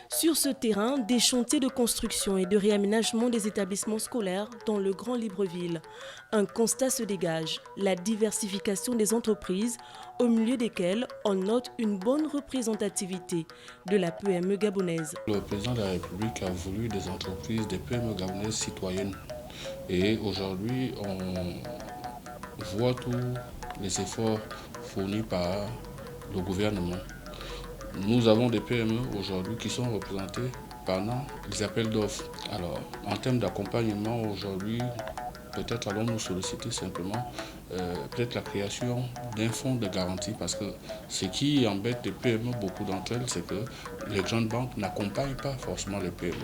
Sur ce terrain, des chantiers de construction et de réaménagement des établissements scolaires dans le Grand Libreville. Un constat se dégage, la diversification des entreprises, au milieu desquelles on note une bonne représentativité de la PME gabonaise. Le président de la République a voulu des entreprises, des PME gabonaises citoyennes. Et aujourd'hui, on voit tous les efforts fournis par le gouvernement. Nous avons des PME aujourd'hui qui sont représentées pendant les appels d'offres. Alors, en termes d'accompagnement aujourd'hui, peut-être allons-nous solliciter simplement peut-être la création d'un fonds de garantie, parce que ce qui embête les PME, beaucoup d'entre elles, c'est que les grandes banques n'accompagnent pas forcément les PME.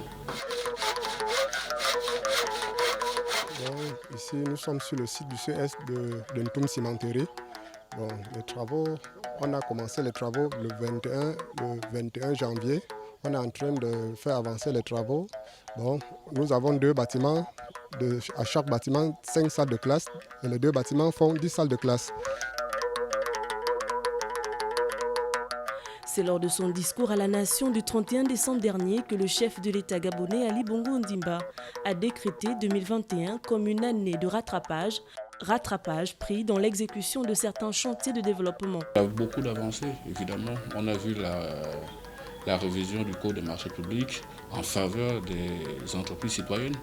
Bon, ici, nous sommes sur le site du CS de Ntoum Cimenterie. Bon, les travaux, on a commencé les travaux le 21 janvier. On est en train de faire avancer les travaux. Bon, nous avons 2 bâtiments, à chaque bâtiment 5 salles de classe, et les 2 bâtiments font 10 salles de classe. C'est lors de son discours à la nation du 31 décembre dernier que le chef de l'État gabonais Ali Bongo Ondimba a décrété 2021 comme une année de rattrapage pris dans l'exécution de certains chantiers de développement. Il y a beaucoup d'avancées, évidemment. On a vu la révision du Code des marchés publics en faveur des entreprises citoyennes.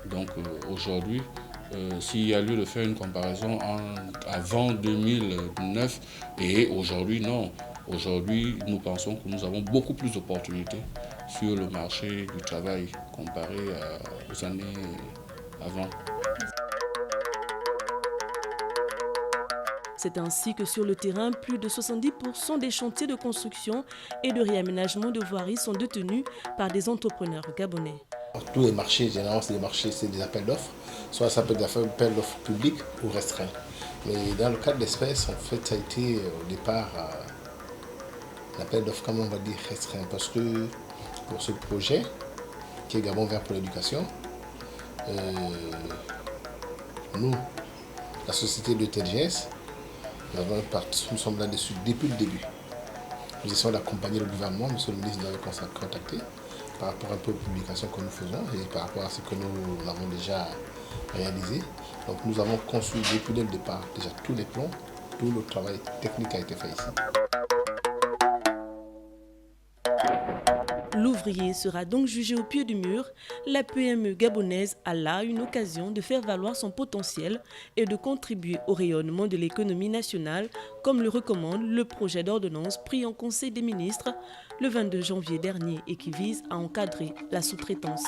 Donc aujourd'hui, s'il y a lieu de faire une comparaison avant 2009 et aujourd'hui, non. Aujourd'hui, nous pensons que nous avons beaucoup plus d'opportunités sur le marché du travail comparé aux années avant. C'est ainsi que sur le terrain, plus de 70% des chantiers de construction et de réaménagement de voiries sont détenus par des entrepreneurs gabonais. Tous les marchés, généralement, c'est des appels d'offres. Soit ça peut être des appels d'offres publics ou restreints. Mais dans le cas de l'espèce, en fait, ça a été au départ l'appel d'offres, comme on va dire, restreint. Parce que pour ce projet, qui est Gabon vert pour l'éducation, nous, la société de TGS, nous sommes là-dessus depuis le début. Nous essayons d'accompagner le gouvernement, monsieur le ministre nous avait contacté par rapport un peu aux publications que nous faisons et par rapport à ce que nous avons déjà réalisé. Donc nous avons conçu depuis le départ déjà tous les plans, tout le travail technique a été fait ici. L'ouvrier sera donc jugé au pied du mur. La PME gabonaise a là une occasion de faire valoir son potentiel et de contribuer au rayonnement de l'économie nationale, comme le recommande le projet d'ordonnance pris en Conseil des ministres le 22 janvier dernier et qui vise à encadrer la sous-traitance.